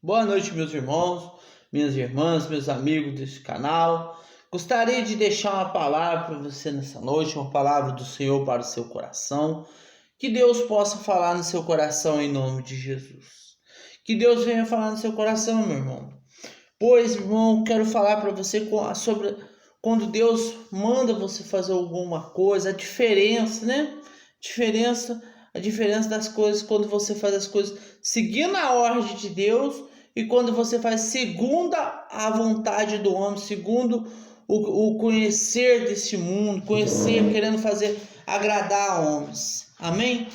Boa noite, meus irmãos, minhas irmãs, meus amigos deste canal. Gostaria de deixar uma palavra para você nessa noite, uma palavra do Senhor para o seu coração. Que Deus possa falar no seu coração em nome de Jesus. Que Deus venha falar no seu coração, meu irmão. Pois, irmão, quero falar para você sobre quando Deus manda você fazer alguma coisa, a diferença, né? A diferença das coisas quando você faz as coisas seguindo a ordem de Deus e quando você faz segundo a vontade do homem, segundo o conhecer desse mundo, querendo fazer agradar a homens. Amém?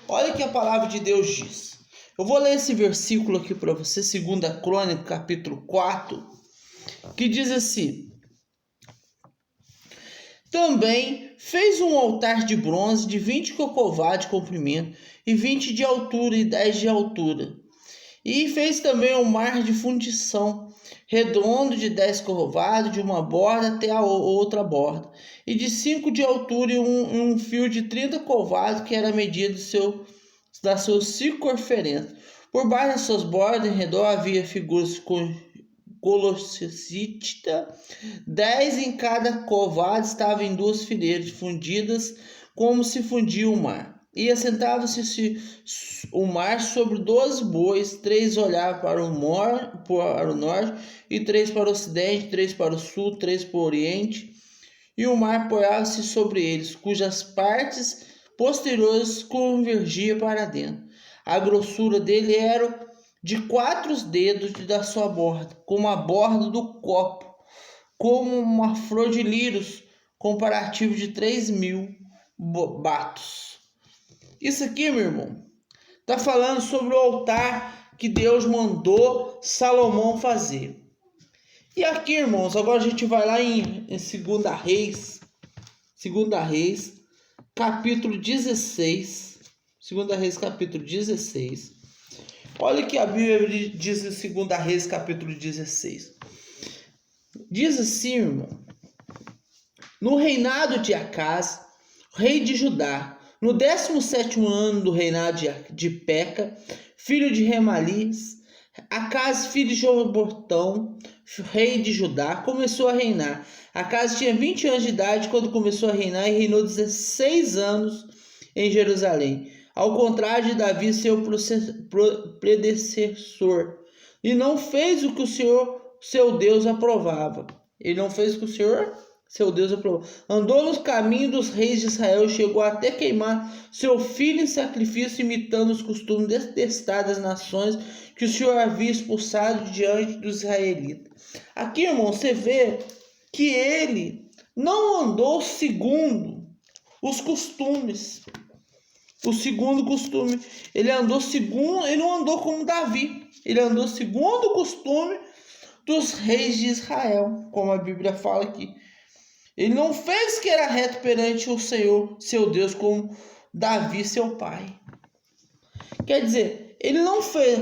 Olha o que a palavra de Deus diz. Eu vou ler esse versículo aqui para você, 2 Crônica, capítulo 4, que diz assim: Também fez um altar de bronze de 20 cocovados de comprimento, e 20 de altura, e 10 de altura. E fez também um mar de fundição, redondo de 10 cocovados, de uma borda até a outra borda, e de 5 de altura, e um fio de 30 covados, que era a medida das suas circunferências. Por baixo das suas bordas, em redor, havia figuras colossítica, 10 em cada covado, estavam em 2 fileiras fundidas, como se fundia o mar. E assentava-se o mar sobre 12 bois, 3 olhavam para o norte, e 3 para o ocidente, 3 para o sul, 3 para o oriente, e o mar apoiava-se sobre eles, cujas partes posteriores convergiam para dentro. A grossura dele era de 4 dedos da sua borda, como a borda do copo, como uma flor de lírios, comparativo de 3.000 batos. Isso aqui, meu irmão, está falando sobre o altar que Deus mandou Salomão fazer. E aqui, irmãos, agora a gente vai lá em 2 Reis, capítulo 16. 2 Reis, capítulo 16. Olha o que a Bíblia diz em 2 Reis, capítulo 16. Diz assim, irmão: No reinado de Acaz, rei de Judá, no 17º ano do reinado de Peca, filho de Remalias, Acaz, filho de Jobotão, rei de Judá, começou a reinar. Acaz tinha 20 anos de idade quando começou a reinar e reinou 16 anos em Jerusalém, ao contrário de Davi, seu predecessor, e não fez o que o Senhor, seu Deus, aprovava. Ele não fez o que o Senhor, seu Deus, aprovava. Andou nos caminhos dos reis de Israel, chegou até queimar seu filho em sacrifício, imitando os costumes detestados das nações que o Senhor havia expulsado diante dos israelitas. Aqui, irmão, você vê que ele não andou segundo os costumes. O segundo costume, ele não andou como Davi, ele andou segundo o costume dos reis de Israel, como a Bíblia fala aqui. Ele não fez o que era reto perante o Senhor, seu Deus, como Davi, seu pai. Quer dizer, ele não fez.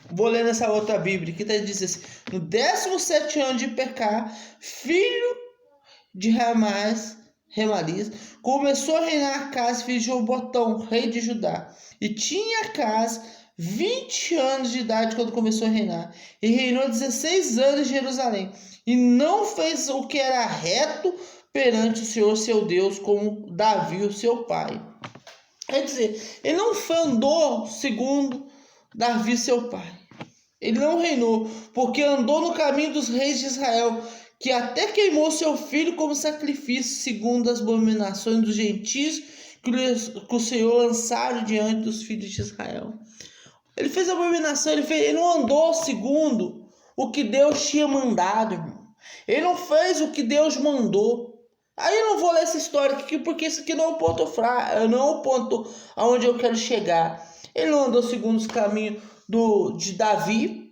Vou ler nessa outra Bíblia que está dizendo assim: no 17º ano de Pecá, filho de Remalias, começou a reinar Acaz, filho de Jobotão, rei de Judá. E tinha Acaz 20 anos de idade quando começou a reinar. E reinou 16 anos em Jerusalém. E não fez o que era reto perante o Senhor, seu Deus, como Davi, o seu pai. Quer dizer, ele não andou segundo Davi, seu pai. Ele não reinou, porque andou no caminho dos reis de Israel, que até queimou seu filho como sacrifício, segundo as abominações dos gentios que o Senhor lançaram diante dos filhos de Israel. Ele fez abominação, ele não andou segundo o que Deus tinha mandado, irmão. Ele não fez o que Deus mandou. Aí eu não vou ler essa história aqui, porque isso aqui não é o ponto fraco, não é o ponto aonde eu quero chegar. Ele não andou segundo os caminhos de Davi.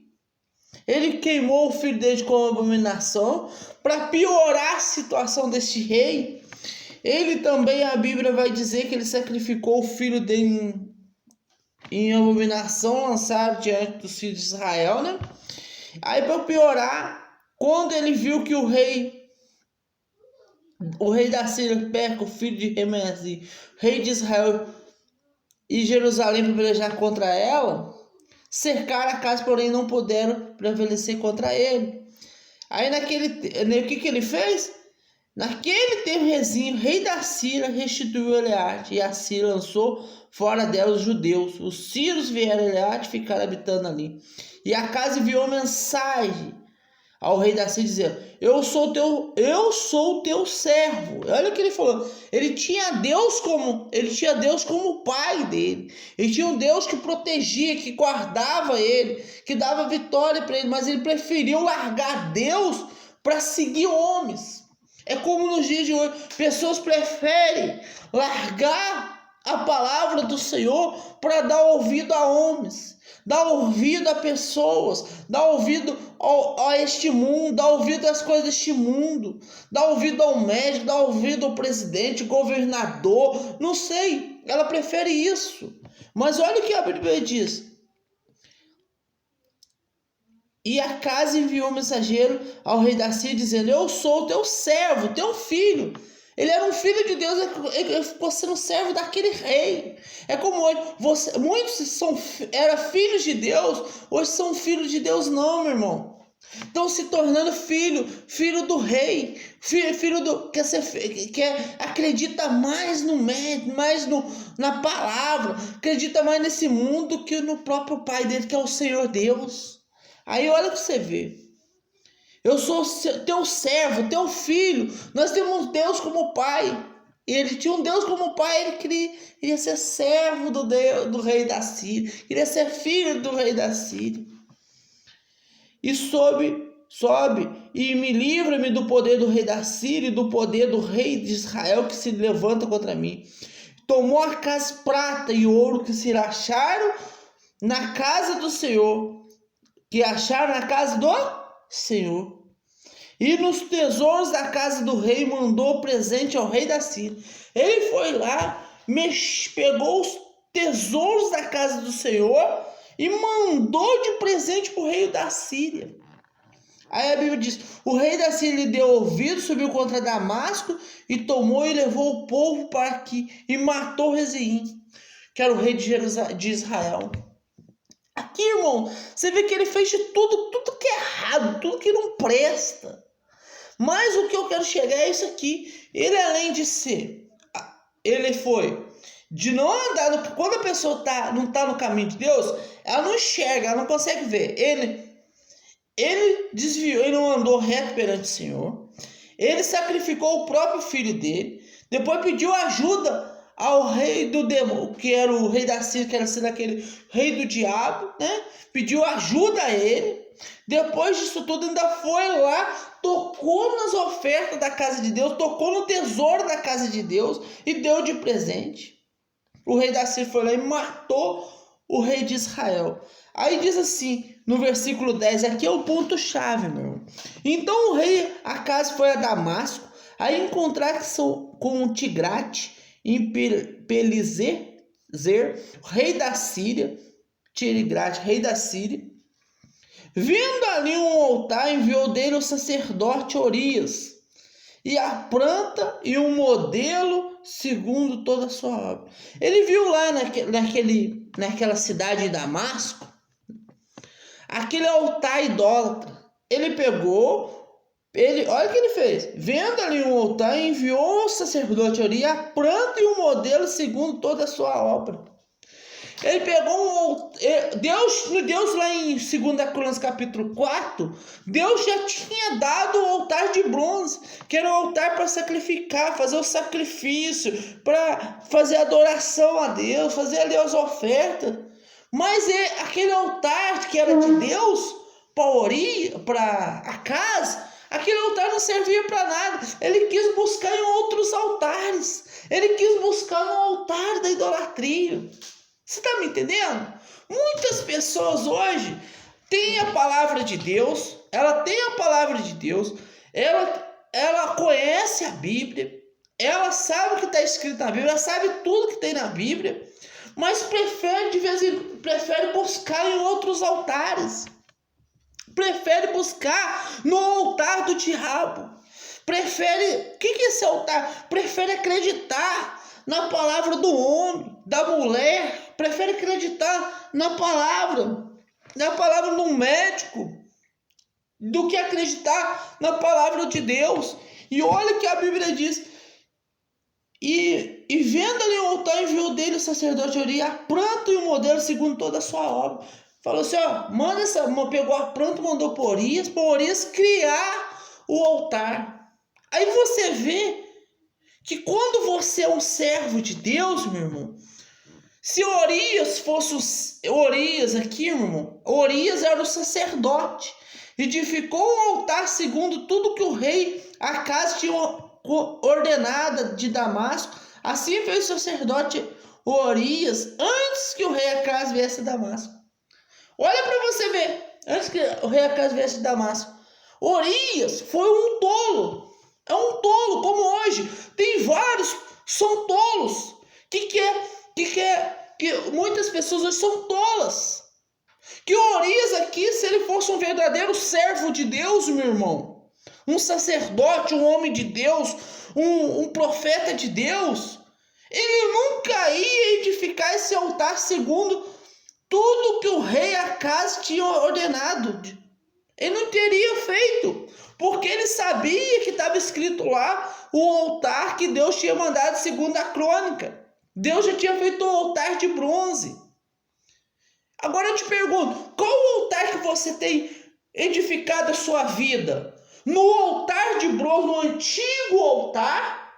Ele queimou o filho dele com abominação para piorar a situação deste rei. Ele também, a Bíblia vai dizer que ele sacrificou o filho dele em abominação lançado diante dos filhos de Israel, né? Aí, para piorar, quando ele viu que o rei da Síria, Peca, o filho de Remalias, rei de Israel, e Jerusalém para pelejar contra ela, cercaram a casa, porém não puderam prevalecer contra ele. Aí o que ele fez? Naquele tempo, Rezinho, rei da Síria, restituiu Eleade, e a Síria lançou fora dela os judeus. Os sírios vieram a Eleade e ficaram habitando ali. E Acas enviou mensagem ao rei da Síria, dizendo: eu sou o teu servo. Olha o que ele falou. Ele tinha Deus como o pai dele. Ele tinha um Deus que protegia, que guardava ele, que dava vitória para ele, mas ele preferiu largar Deus para seguir homens. É como nos dias de hoje, pessoas preferem largar a palavra do Senhor para dar ouvido a homens, dar ouvido a pessoas, dar ouvido a este mundo, dar ouvido às coisas deste mundo, dar ouvido ao médico, dar ouvido ao presidente, governador, não sei, ela prefere isso. Mas olha o que a Bíblia diz. E Acas enviou um mensageiro ao rei da Síria, dizendo: eu sou o teu servo, teu filho. Ele era um filho de Deus, ele ficou sendo servo daquele rei. É como hoje, muitos eram filhos de Deus, hoje são filhos de Deus não, meu irmão. Estão se tornando filho do rei, filho do que acredita mais no médico, na palavra, acredita mais nesse mundo que no próprio pai dele, que é o Senhor Deus. Aí olha que você vê. Eu sou teu servo, teu filho. Nós temos Deus como pai. Ele tinha um Deus como pai. Ele queria ser servo do rei da Síria. Queria ser filho do rei da Síria. E sobe e me livra-me do poder do rei da Síria e do poder do rei de Israel que se levanta contra mim. Tomou a casa prata e ouro que se acharam na casa do Senhor, que acharam na casa do Senhor. E nos tesouros da casa do rei mandou presente ao rei da Síria. Ele foi lá, pegou os tesouros da casa do Senhor e mandou de presente para o rei da Síria. Aí a Bíblia diz: o rei da Síria lhe deu ouvido, subiu contra Damasco e tomou e levou o povo para aqui e matou Rezim, que era o rei de Israel. Aqui, irmão, você vê que ele fez de tudo que é errado, tudo que não presta. Mas o que eu quero chegar é isso aqui. Ele, além de ser, ele foi de não andar, quando a pessoa não está no caminho de Deus, ela não enxerga, ela não consegue ver. Ele desviou, ele não andou reto perante o Senhor. Ele sacrificou o próprio filho dele. Depois pediu ajuda ao rei do demônio, que era o rei da Síria, que era sendo aquele rei do diabo, né? Pediu ajuda a ele. Depois disso tudo, ainda foi lá, tocou nas ofertas da casa de Deus, tocou no tesouro da casa de Deus e deu de presente. O rei da Síria foi lá e matou o rei de Israel. Aí diz assim, no versículo 10, aqui é o ponto-chave, meu irmão. Então o rei Acas foi a Damasco, a encontrar-se com Tigrate em Pileser, rei da Síria, Tigrate, rei da Síria. Vendo ali um altar, enviou dele o sacerdote Orias, e a planta e um modelo segundo toda a sua obra. Ele viu lá naquela cidade de Damasco, aquele altar idólatra. Ele pegou, olha o que ele fez. Vendo ali um altar, enviou o sacerdote Orias, a planta e um modelo segundo toda a sua obra. Ele pegou Deus lá em 2 Crônicas capítulo 4, Deus já tinha dado o altar de bronze, que era o altar para sacrificar, fazer o sacrifício, para fazer adoração a Deus, fazer ali as ofertas. Mas aquele altar que era de Deus, para Acas, aquele altar não servia para nada. Ele quis buscar em outros altares, ele quis buscar no altar da idolatria. Você está me entendendo? Muitas pessoas hoje têm a palavra de Deus, ela tem a palavra de Deus, ela conhece a Bíblia, ela sabe o que está escrito na Bíblia, ela sabe tudo que tem na Bíblia, mas prefere buscar em outros altares, prefere buscar no altar do diabo, o que é esse altar? Prefere acreditar na palavra do homem, da mulher, prefere acreditar na palavra na palavra de um médico do que acreditar na palavra de Deus. E olha que a Bíblia diz: e vendo ali o altar, enviou dele o sacerdote Urias a planta e o modelo segundo toda a sua obra. Falou assim, ó, pegou a planta, mandou por Urias criar o altar. Aí você vê que quando você é um servo de Deus, meu irmão, se Urias fosse Urias aqui, meu irmão, Urias era o sacerdote, edificou um altar segundo tudo que o rei Acaz tinha ordenado de Damasco. Assim fez o sacerdote Urias antes que o rei Acaz viesse a Damasco. Olha para você ver, antes que o rei Acaz viesse a Damasco, Urias foi um tolo. É um tolo, como hoje tem vários, são tolos. Que muitas pessoas hoje são tolas. Que Urias aqui, se ele fosse um verdadeiro servo de Deus, meu irmão, um sacerdote, um homem de Deus, um profeta de Deus, ele nunca ia edificar esse altar segundo tudo que o rei Acaz tinha ordenado. Ele não teria feito, porque ele sabia que estava escrito lá o altar que Deus tinha mandado segundo a crônica. Deus já tinha feito um altar de bronze. Agora eu te pergunto, qual o altar que você tem edificado a sua vida? No altar de bronze, no antigo altar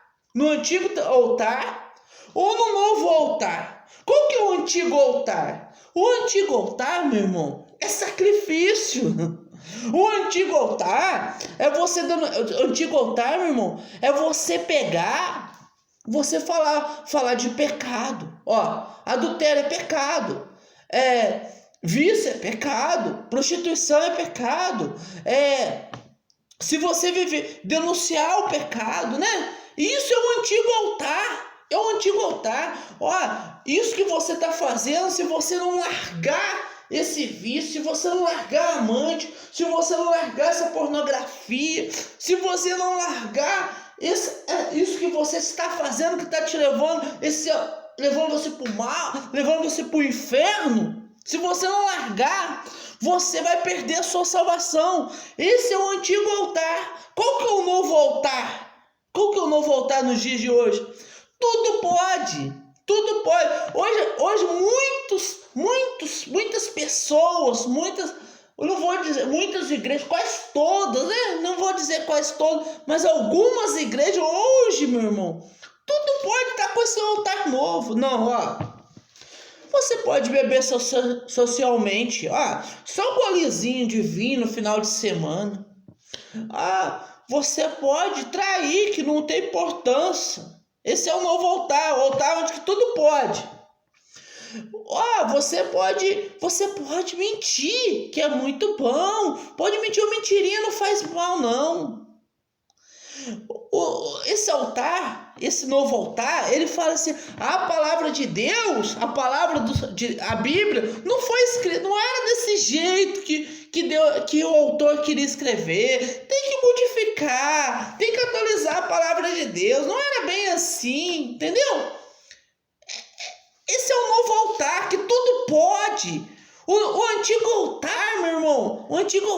ou no novo altar? Qual que é o antigo altar? O antigo altar, meu irmão, é sacrifício. O antigo altar é você dando. O antigo altar, meu irmão, é você pegar, você falar de pecado. Ó, adultério é pecado. Vício é pecado. Prostituição é pecado. Se você viver, denunciar o pecado, né? Isso é o antigo altar. É o antigo altar. Ó, isso que você está fazendo, se você não largar esse vício, se você não largar a amante, se você não largar essa pornografia, se você não largar isso que você está fazendo, que está te levando você para o mal, levando você para o inferno, se você não largar, você vai perder a sua salvação. Esse é o antigo altar. Qual que é o novo altar? Qual que é o novo altar nos dias de hoje? Tudo pode. Tudo pode. Hoje muitas pessoas, eu não vou dizer muitas igrejas, quase todas, né? Não vou dizer quase todas, mas algumas igrejas hoje, meu irmão, tudo pode estar com esse altar novo. Não, ó. Você pode beber socialmente, só um golezinho de vinho no final de semana. Você pode trair, que não tem importância. Esse é o novo altar, o altar onde que tudo pode. Você pode mentir, que é muito bom. Pode mentir, uma mentirinha não faz mal, não. Esse altar, esse novo altar, ele fala assim: a palavra de Deus, a Bíblia, não foi escrita, não era desse jeito que o autor queria escrever. Tem que modificar, tem que atualizar a palavra de Deus. Não era bem assim, entendeu? Esse é o novo altar, que tudo pode. O antigo altar, meu irmão, o antigo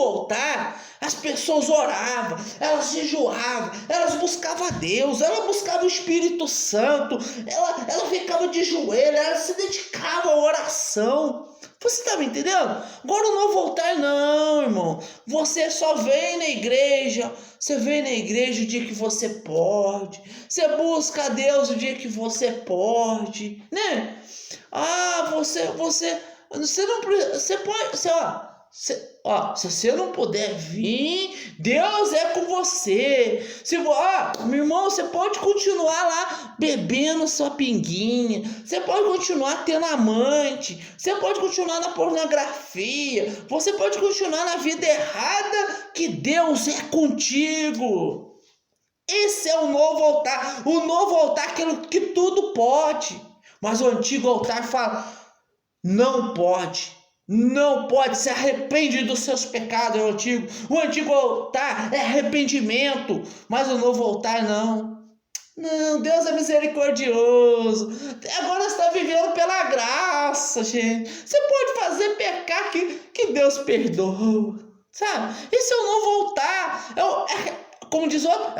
altar, as pessoas oravam, elas jejuavam, elas buscavam a Deus, elas buscavam o Espírito Santo, ela ficava de joelho, ela se dedicava à oração. Você está me entendendo? Agora o novo altar não, irmão. Você só vem na igreja. Você vem na igreja o dia que você pode. Você busca a Deus o dia que você pode, né? Se você não puder vir, Deus é com você. Meu irmão, você pode continuar lá bebendo sua pinguinha, você pode continuar tendo amante, você pode continuar na pornografia, você pode continuar na vida errada, que Deus é contigo. Esse é o novo altar. O novo altar, aquilo que tudo pode. Mas o antigo altar fala: não pode. Não pode, se arrepende dos seus pecados. O antigo altar é arrependimento, mas o novo altar não. Não, Deus é misericordioso. Agora você está vivendo pela graça, gente. Você pode fazer pecar que Deus perdoa, sabe? E se eu não voltar? Como diz o outro,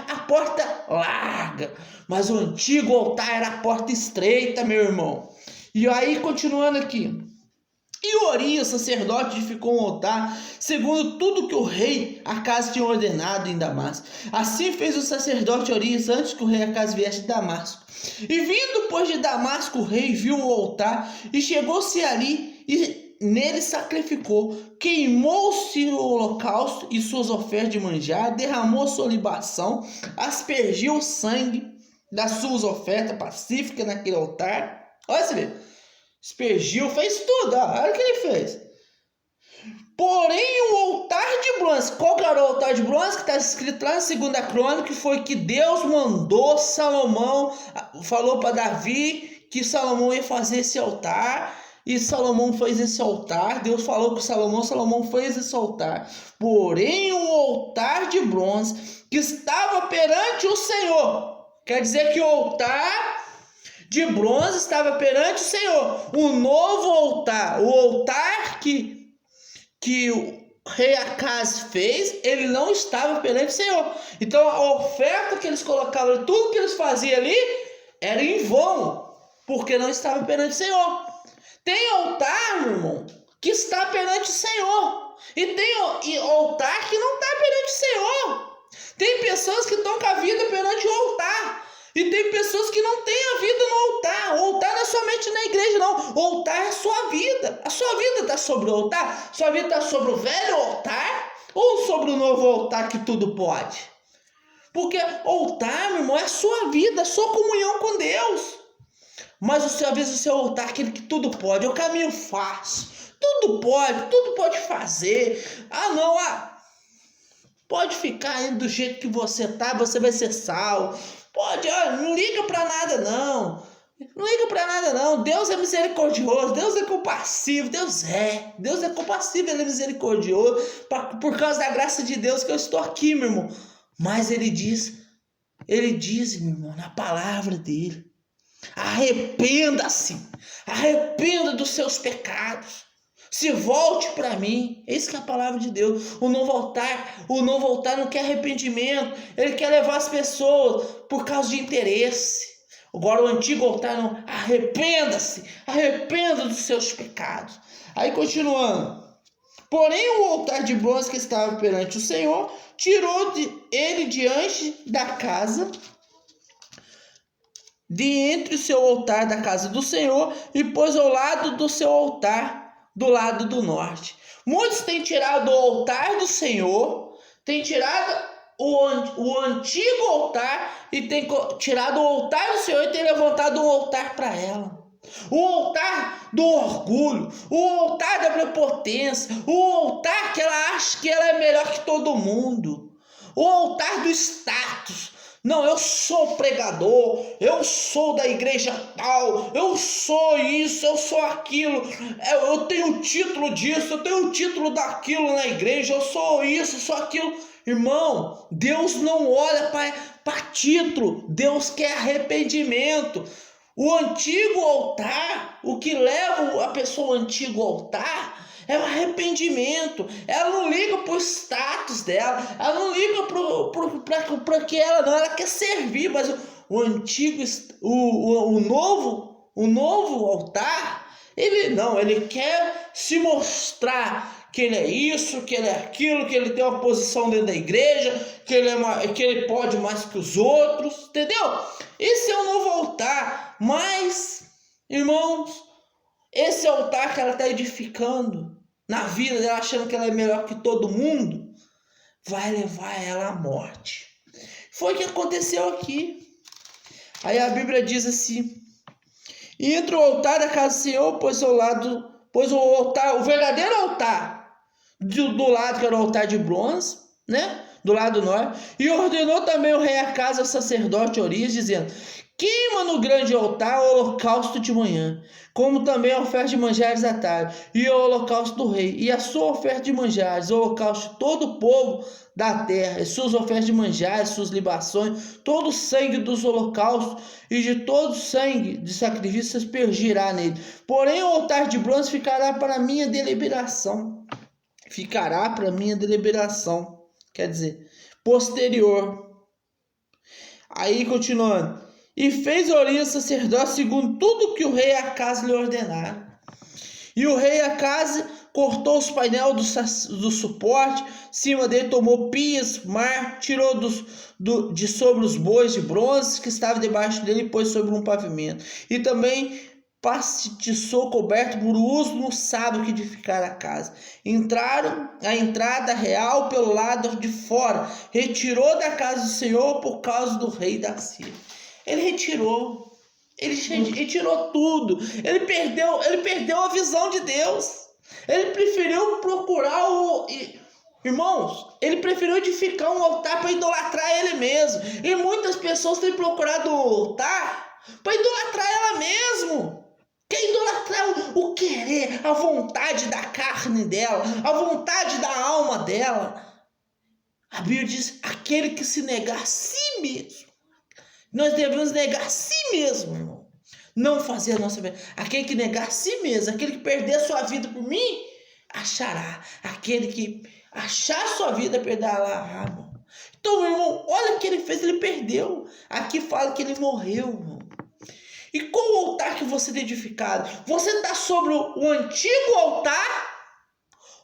a porta larga. Mas o antigo altar era a porta estreita, meu irmão. E aí, continuando aqui. E Urias, sacerdote, edificou um altar, segundo tudo que o rei Acaz tinha ordenado em Damasco. Assim fez o sacerdote Urias antes que o rei Acaz viesse de Damasco. E vindo, pois, de Damasco, o rei viu o altar e chegou-se ali e nele sacrificou. Queimou-se o holocausto e suas ofertas de manjar, derramou sua libação, aspergiu o sangue das suas ofertas pacíficas naquele altar. Olha você vê. Aspergiu, fez tudo, ó. Olha o que ele fez. Porém, o altar de bronze, qual que era o altar de bronze? Que está escrito lá na 2 Crônica, que foi que Deus mandou Salomão, falou para Davi que Salomão ia fazer esse altar, e Salomão fez esse altar. Deus falou com Salomão fez esse altar. Porém, o altar de bronze que estava perante o Senhor, quer dizer que o altar de bronze estava perante o Senhor. O novo altar, o altar que o rei Acaz fez, ele não estava perante o Senhor. Então a oferta que eles colocavam, tudo que eles faziam ali, era em vão, porque não estava perante o Senhor. Tem altar, meu irmão, que está perante o Senhor. E tem altar que não está perante o Senhor. Tem pessoas que estão com a vida perante o altar. E tem pessoas que não têm a vida no altar. O altar não é somente na igreja, não. O altar é a sua vida. A sua vida está sobre o altar? Sua vida está sobre o velho altar? Ou sobre o novo altar que tudo pode? Porque o altar, meu irmão, é a sua vida, a sua comunhão com Deus. Mas às vezes o seu altar é aquele que tudo pode, é o caminho fácil. Tudo pode fazer. Pode ficar aí do jeito que você tá, você vai ser salvo. Pode, não liga pra nada não. Não liga pra nada não. Deus é misericordioso, Deus é compassivo, Deus é compassivo, Ele é misericordioso. Por causa da graça de Deus que eu estou aqui, meu irmão. Mas Ele diz, meu irmão, na palavra dEle. Arrependa-se, arrependa dos seus pecados. Se volte para mim. Essa que é a palavra de Deus. O novo altar não quer arrependimento. Ele quer levar as pessoas por causa de interesse. Agora o antigo altar não. Arrependa-se. Arrependa dos seus pecados. Aí continuando. Porém o altar de bronze que estava perante o Senhor, tirou ele diante da casa, de entre o seu altar da casa do Senhor, e pôs ao lado do seu altar, do lado do norte. Muitos têm tirado o altar do Senhor, têm tirado o antigo altar e têm tirado o altar do Senhor e têm levantado um altar para ela. O altar do orgulho, o altar da prepotência, o altar que ela acha que ela é melhor que todo mundo, o altar do status. Não, eu sou pregador, eu sou da igreja tal, eu sou isso, eu sou aquilo, eu tenho o título disso, eu tenho o título daquilo na igreja, eu sou isso, eu sou aquilo. Irmão, Deus não olha para título, Deus quer arrependimento. O antigo altar, o que leva a pessoa ao antigo altar, é o arrependimento. Ela não liga pro status dela, ela não liga para que ela quer servir, mas o novo altar, ele quer se mostrar que ele é isso, que ele é aquilo, que ele tem uma posição dentro da igreja, que ele pode mais que os outros, entendeu? Esse é o novo altar. Mas, irmãos, esse altar que ela está edificando na vida dela, achando que ela é melhor que todo mundo, vai levar ela à morte. Foi o que aconteceu aqui. Aí a Bíblia diz assim: e entre o altar da casa do Senhor, pôs o verdadeiro altar do lado, que era o altar de bronze, né? Do lado norte. E ordenou também o rei Acaz ao sacerdote Urias, dizendo: Queima no grande altar o holocausto de manhã, como também a oferta de manjares à tarde, e o holocausto do rei, e a sua oferta de manjares, o holocausto de todo o povo da terra, e suas ofertas de manjares, suas libações, todo o sangue dos holocaustos e de todo o sangue de sacrifícios aspergirá nele. Porém o altar de bronze ficará para minha deliberação. Ficará para minha deliberação. Quer dizer, posterior. Aí continuando. E fez Urias sacerdote segundo tudo que o rei Acaz lhe ordenara. E o rei Acaz cortou os painéis do suporte, cima dele tomou pias, tirou de sobre os bois de bronze que estavam debaixo dele e pôs sobre um pavimento. E também pastiçou coberto por uso no sábado que edificara a casa. Entraram a entrada real pelo lado de fora, retirou da casa do Senhor por causa do rei da Síria. Ele retirou, ele tirou tudo, ele perdeu a visão de Deus, ele preferiu procurar irmãos, ele preferiu edificar um altar para idolatrar ele mesmo, e muitas pessoas têm procurado o altar para idolatrar ela mesmo, quer idolatrar o querer, a vontade da carne dela, a vontade da alma dela. A Bíblia diz, aquele que se negar a si mesmo. Nós devemos negar a si mesmo, irmão. Não fazer a nossa vida. Aquele que negar a si mesmo, aquele que perder a sua vida por mim, achará. Aquele que achar a sua vida, perderá, irmão. Então, meu irmão, olha o que ele fez, ele perdeu. Aqui fala que ele morreu, irmão. E qual o altar que você tem edificado? Você está sobre o antigo altar?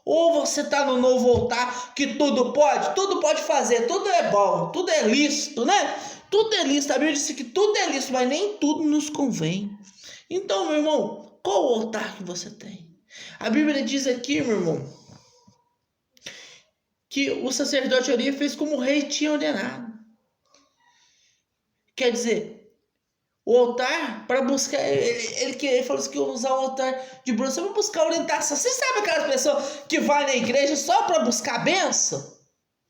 Ou você está no novo altar que tudo pode fazer, tudo é bom, tudo é lícito, né? Tudo é lícito, a Bíblia disse que tudo é lícito, mas nem tudo nos convém. Então, meu irmão, qual o altar que você tem? A Bíblia diz aqui, meu irmão, que o sacerdote Urias fez como o rei tinha ordenado. Quer dizer, o altar, para buscar, ele falou assim, que eu usar o altar de bronze para buscar orientação. Você sabe aquelas pessoas que vai na igreja só para buscar bênção?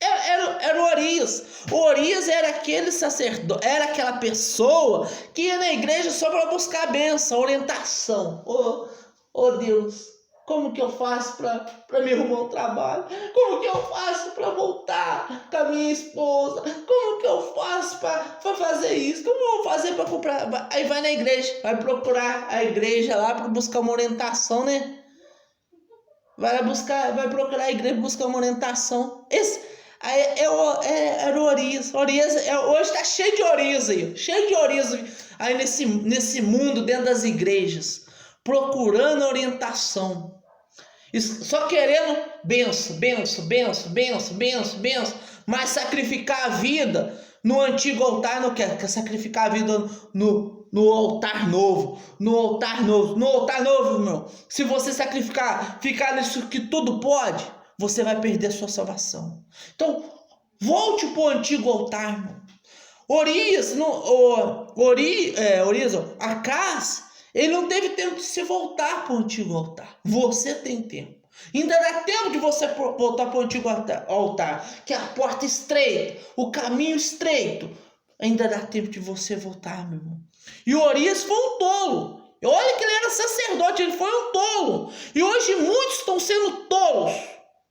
Era o Urias. O Urias era aquele sacerdote, era aquela pessoa que ia na igreja só para buscar bênção, orientação. Oh Deus, como que eu faço para me arrumar um trabalho? Como que eu faço para voltar com a minha esposa? Como que eu faço para fazer isso? Como eu vou fazer para comprar? Aí vai na igreja, vai procurar a igreja lá para buscar uma orientação, né? Vai procurar a igreja para buscar uma orientação. Era o Urias. Hoje está cheio de Urias aí. Cheio de Urias aí nesse mundo, dentro das igrejas. Procurando orientação. Só querendo benção. Mas sacrificar a vida no antigo altar não quer sacrificar a vida no altar novo. No altar novo, meu. Se você ficar nisso que tudo pode, você vai perder a sua salvação. Então, volte para o antigo altar, irmão. Acaz, ele não teve tempo de se voltar para o antigo altar. Você tem tempo. Ainda dá tempo de você voltar para o antigo altar, que é a porta estreita, o caminho estreito. Ainda dá tempo de você voltar, meu irmão. E Urias foi um tolo. Olha que ele era sacerdote, ele foi um tolo. E hoje muitos estão sendo tolos.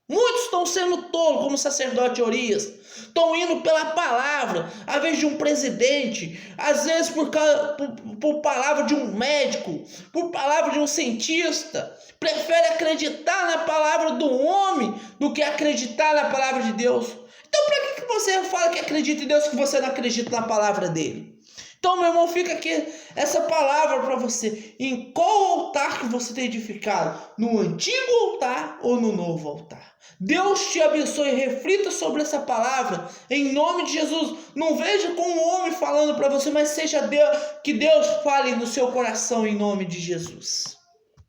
Muitos estão sendo tolos, como o sacerdote Urias. Estão indo pela palavra, às vezes de um presidente, às vezes por palavra de um médico, por palavra de um cientista. Prefere acreditar na palavra do homem do que acreditar na palavra de Deus. Então, para que você fala que acredita em Deus se você não acredita na palavra dele? Então, meu irmão, fica aqui essa palavra para você. Em qual altar que você tem edificado? No antigo altar ou no novo altar? Deus te abençoe e reflita sobre essa palavra. Em nome de Jesus. Não veja como um homem falando para você, mas seja Deus, que Deus fale no seu coração em nome de Jesus.